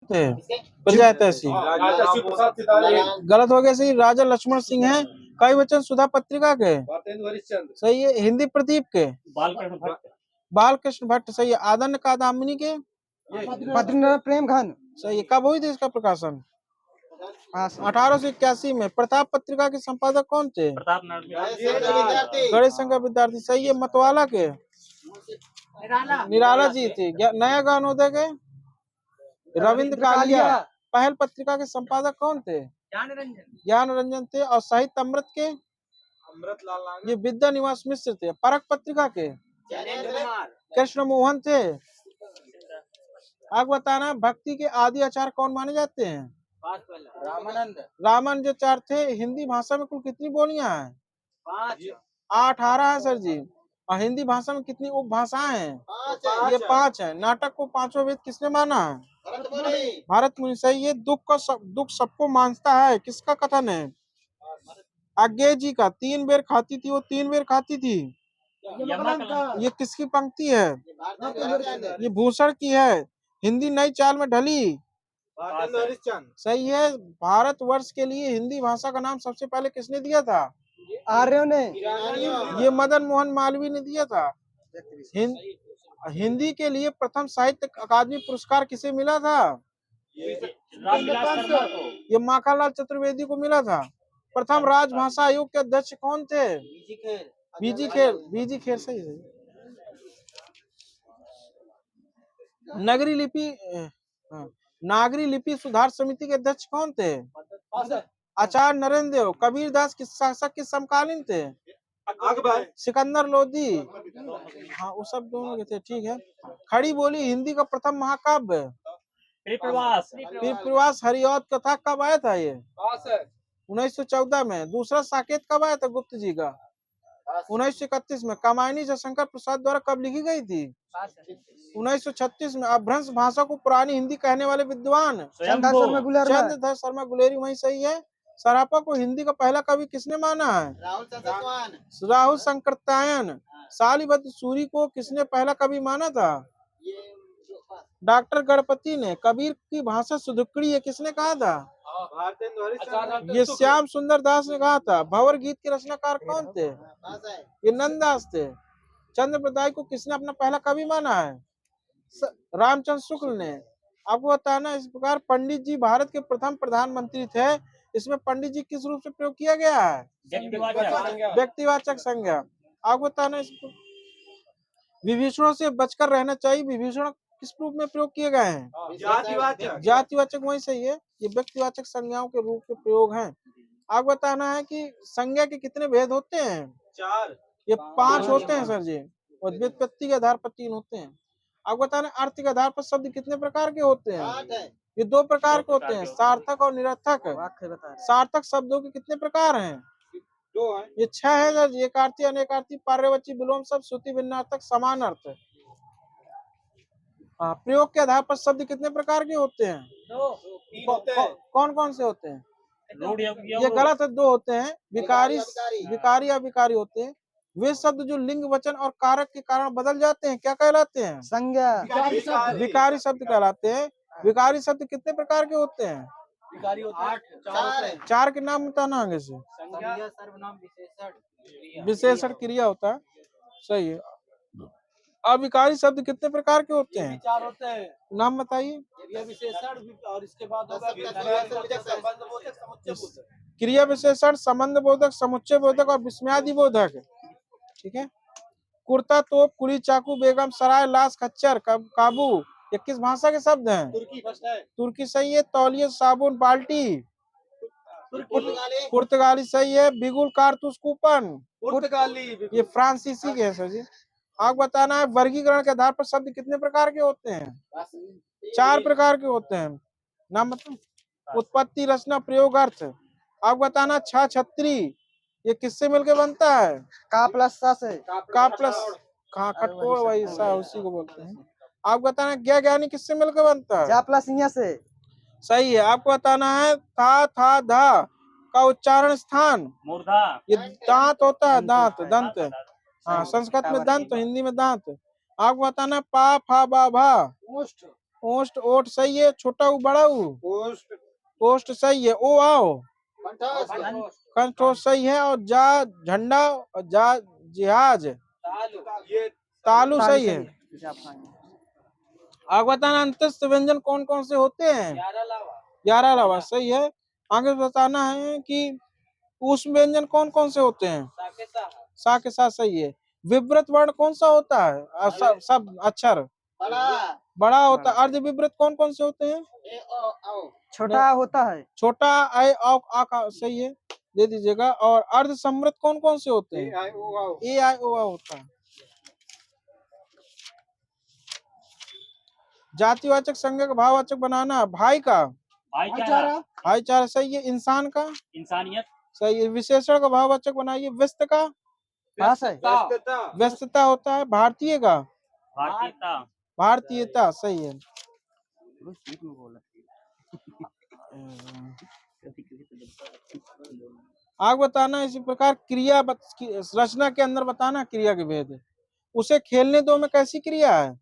थे? प्रजा तहसील गलत हो गया। सही, राजा लक्ष्मण सिंह है। कई वचन सुधा पत्रिका के? सही है। हिंदी प्रदीप के? बालकृष्ण भट्ट। सही है। आदन्य कादामिनी के? बद्रीनाथ प्रेम घन। सही है। कब हुई थी इसका प्रकाशन? 1881 में। प्रताप पत्रिका के संपादक कौन थे? गणेश शंकर विद्यार्थी। सही है। मतवाला के? निराला जी थे। नया ज्ञानोदय के? रविंद्र कालिया। पहल पत्रिका के संपादक कौन थे? ज्ञान रंजन थे। और साहित्य अमृत के? ये विद्या निवास मिश्र थे। परख पत्रिका के? कृष्ण मोहन थे। आगे बताना, भक्ति के आदि आचार्य कौन माने जाते हैं? रामानंदाचार्य थे। हिंदी भाषा में कुल कितनी बोलियां हैं? 18 है सर जी। और हिंदी भाषा में कितनी उपभाषाएं हैं? ये 5 है। नाटक को 5वां वेद किसने माना है? भारत मुनि। सही है। दुख सबको मानता है, किसका कथन है? आज्ञे जी का। 3 बेर खाती थी वो, 3 बेर खाती थी। ये किसकी पंक्ति है? ये भूषण की है। हिंदी नई चाल में ढली। सही है। भारतवर्ष के लिए हिंदी भाषा का नाम सबसे पहले किसने दिया था? आर्यों ने। ये मदन मोहन मालवीय ने दिया था। हिंदी के लिए प्रथम साहित्य अकादमी पुरस्कार किसे मिला था? ये माखनलाल चतुर्वेदी को मिला था। प्रथम राजभाषा आयोग के अध्यक्ष कौन थे? बीजी खेर। सही है। नागरी लिपि सुधार समिति के अध्यक्ष कौन थे? आचार्य नरेंद्र देव। कबीरदास किस शासक के समकालीन थे? सिकंदर लोदी। हाँ, वो सब दोनों के थे। ठीक है। खड़ी बोली हिंदी का प्रथम महाकाव्य? प्रवास हरिऔध कथा कब आया था? ये 1914 में। दूसरा साकेत कब आया था गुप्त जी का? 1931 में। कामायनी जयशंकर प्रसाद द्वारा कब लिखी गई थी? 1936 में। अपभ्रंश भाषा को पुरानी हिंदी कहने वाले विद्वान? चंद्रधर शर्मा गुलेरी। वही सही है। सराफा को हिंदी का पहला कवि किसने माना है? राहुल शंकरतायन। सालीभद्र सूरी को किसने पहला कवि माना था? डॉक्टर गणपति ने। कबीर की भाषा सुधुकड़ी है, किसने कहा था? ये श्याम सुंदर दास ने कहा था। भंवर गीत के रचनाकार कौन थे? ये नंददास थे। चंद्र प्रदाय को किसने अपना पहला कवि माना है? रामचंद्र शुक्ल ने। आपको बताना इस प्रकार पंडित जी भारत के प्रथम प्रधानमंत्री थे। इसमें पंडित जी किस रूप से प्रयोग किया गया है? व्यक्तिवाचक संज्ञा। आपको बताना इसको विभीषणों से बचकर रहना चाहिए। विभीषण किस रूप में प्रयोग किए गए हैं? जातिवाचक। वही सही है। ये व्यक्तिवाचक संज्ञाओं के रूप में प्रयोग हैं। आपको बताना है कि संज्ञा के कितने भेद होते हैं? 4। ये 5 होते हैं सर जी। और व्युत्पत्ति के आधार पर 3 होते हैं। आपको बताना अर्थ के आधार पर शब्द कितने प्रकार के होते हैं? ये 2 प्रकार के होते हैं, सार्थक और निरर्थक। सार्थक शब्दों के कितने प्रकार हैं? 2 हैं। ये 6 है सर जी। एकार्थी, अनेकार्थी, पर्यायवाची, विलोम शब्द, श्रुति भिन्नार्थक, समान अर्थ। प्रयोग के आधार पर शब्द कितने प्रकार के होते हैं? 2। कौन कौन से होते हैं? ये गलत है। 2 होते हैं। विकारी या विकारी होते हैं। वे शब्द जो लिंग वचन और कारक के कारण बदल जाते हैं क्या कहलाते हैं? संज्ञा। विकारी शब्द कहलाते हैं। विकारी शब्द कितने प्रकार के होते हैं? 4 के नाम बताना आगे से। विशेषण, क्रिया होता है। सही है। अविकारी शब्द कितने प्रकार के होते हैं? 4 होते हैं। नाम बताइए। और इसके बाद क्रिया विशेषण, संबंध बोधक, समुच्चय बोधक और विस्मयादि बोधक। ठीक है। कुर्ता, तोप, कुली, चाकू, बेगम, सराय, लाश, खच्चर, काबू, ये किस भाषा के शब्द हैं? तुर्की। सही है। तौलिया, साबुन, बाल्टी, पुर्तगाली। सही है। बिगुल, कारतूस, कूपन, ये फ्रांसीसी के है सर जी। आपको बताना है वर्गीकरण के आधार पर शब्द कितने प्रकार के होते हैं? 4 प्रकार के होते हैं। नाम बताओ। उत्पत्ति, रचना, प्रयोग, अर्थ। आपको बताना छा, छतरी, ये किससे मिलकर बनता है? का प्लस सा से। का प्लस खटकोड़, वही सा, उसी को बोलते हैं। आपको बताना ज्ञा ज्ञानी किससे मिलकर बनता है? जा प्लस इया से। सही है। आपको बताना है था धा का उच्चारण स्थान? मूर्धा। ये दांत होता है, दांत, दंत। हाँ, संस्कृत में दंत, हिंदी में दांत। आपको बताना पा फा बा भा ओस्ट ओट सही है, छोटा ऊ बड़ा ऊ ओस्ट सही है, ओ आओ कंठोष सही है, और जा झंडा और जा जिहाज तालु सही है। आगे बताना अंतस्थ व्यंजन कौन कौन से होते हैं? 11 अलावा सही है। आगे बताना है कि ऊष्म व्यंजन कौन कौन से होते हैं? सा के साथ सही है। विव्रत वर्ण कौन सा होता है? सब अक्षर बड़ा होता है। अर्ध विव्रत कौन कौन से होते हैं? छोटा होता है। छोटा आई आ का सही है, दे दीजिएगा। और अर्ध सम्मृत कौन कौन से होते हैं? ए आई ओ आ होता है। जातिवाचक संज्ञा का भाववाचक बनाना, भाई का भाईचारा सही है। इंसान का इंसानियत सही है। विशेषण का भाववाचक बनाइए, व्यस्त का व्यस्तता होता है। भारतीय का भारतीयता भारतीयता सही है। आगे बताना इसी प्रकार क्रिया रचना के अंदर बताना क्रिया के भेद। उसे खेलने दो में कैसी क्रिया है?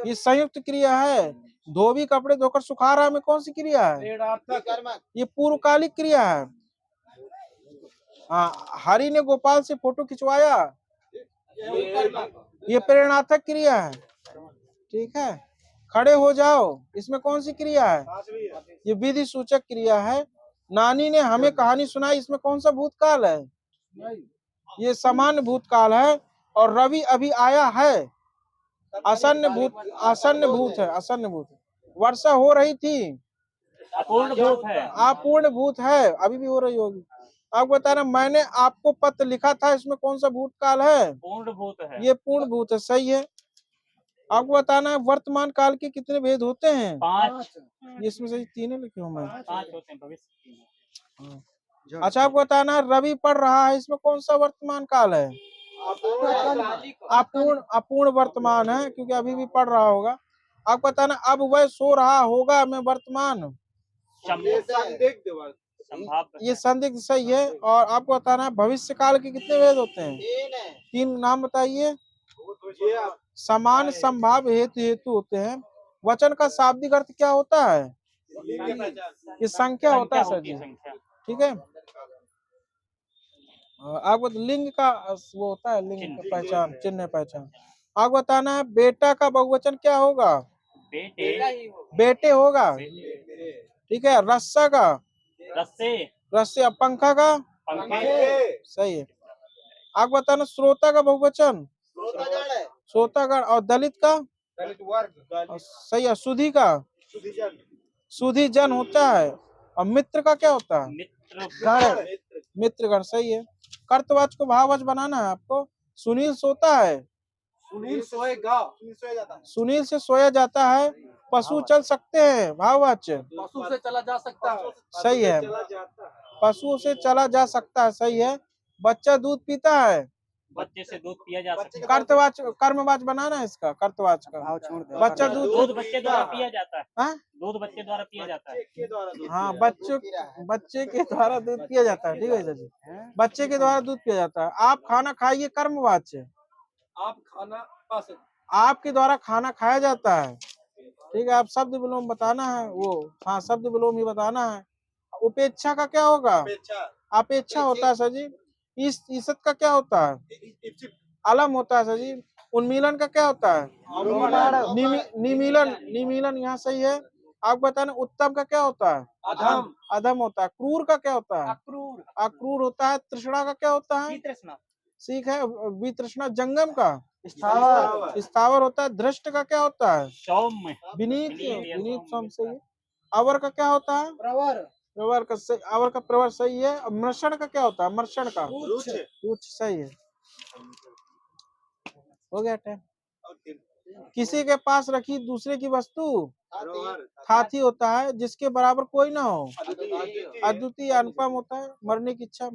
ये संयुक्त क्रिया है। धोबी कपड़े धोकर सुखा रहा में कौन सी क्रिया है? ये पूर्वकालिक क्रिया है। हाँ, हरि ने गोपाल से फोटो खिंचवाया, ये प्रेरणात्मक क्रिया है। ठीक है। खड़े हो जाओ, इसमें कौन सी क्रिया है? ये विधि सूचक क्रिया है। नानी ने हमें कहानी सुनाई, इसमें कौन सा भूतकाल है? ये सामान्य भूतकाल है। और रवि अभी आया है, आसन्न भूत है, आसन्न भूत। वर्षा हो रही थी, अपूर्ण भूत है, अभी भी हो रही होगी। आपको बता रहा मैंने आपको पत्र लिखा था, इसमें कौन सा भूतकाल है? पूर्ण भूत है। ये पूर्ण भूत है, सही है। आपको बताना है वर्तमान काल के कितने भेद होते हैं? 5। इसमें से 3 लिखे हूँ मैं। 5 होते हैं, भविष्य। अच्छा, आपको बताना है रवि पढ़ रहा है, इसमें कौन सा वर्तमान काल है? अपूर्ण वर्तमान है, क्योंकि अभी भी पढ़ रहा होगा। आपको बताना अब वह सो रहा होगा में वर्तमान ये संदिग्ध सही है। और आपको बताना है भविष्य काल के कितने भेद होते हैं? 3 नाम बताइए। समान संभाव हेतु होते हैं। वचन का शाब्दिक अर्थ क्या होता है? ये संख्या होता है सर जी। ठीक है। आपको लिंग का वो होता है, लिंग का पहचान, चिन्ह पहचान। आपको बताना है बेटा का बहुवचन क्या होगा? बेटे होगा। ठीक है। रस्सा का रस्से। पंखा का सही है। आप बताना श्रोता का बहुवचन श्रोतागण। और दलित का सही है। सुधी का सुधी जन होता है। और मित्र का क्या होता है? मित्रगण सही है। कर्तवाच को भाववाच बनाना है आपको। सुनील सोता है, सुनील से सोया जाता है। पशु चल सकते हैं, भाववाच पशु से चला जा सकता है, सही है। पशु से चला जा सकता है, सही है। बच्चा दूध पीता है, बच्चे से दूध पिया जा सकता है। कर्तवाच कर्मवाच बनाना है इसका, कर्तवाच का। बच्चा दूध बच्चे द्वारा पिया जाता है। हाँ? दूध बच्चे द्वारा पिया जाता है। हाँ, बच्चे के द्वारा दूध पिया जाता है। ठीक है जी, बच्चे के द्वारा दूध पिया जाता है। आप खाना खाइए, कर्मवाच। आप खाना खा सकते, आपके द्वारा खाना खाया जाता है। ठीक है। आप शब्द विलोम बताना है वो। हाँ, शब्द विलोम ही बताना है। उपेक्षा का क्या होगा? अपेक्षा होता है सर जी। ईसत का क्या होता है? अलम होता है सर जी। उन्मीलन का क्या होता है? निमीलन यहाँ सही है। आप बताना उत्तम का क्या होता है? अधम होता है। क्रूर का क्या होता है? अक्रूर होता है। तृष्णा का क्या होता है? ठीक है। वितृष्णा। जंगम का स्थावर होता है। धृष्ट का क्या होता है? सौम्य। विनीत सौम्य सही है। अवर का क्या होता है? प्रवर का सही, अवर का प्रवर सही है। और मर्षण का क्या होता है? मर्षण का रुच सही है। हो गया टाइम। किसी के पास रखी दूसरे की वस्तु हाथी होता है, जिसके बराबर कोई ना हो। अद्वितीय अनुपम होता है। मरने की इच्छा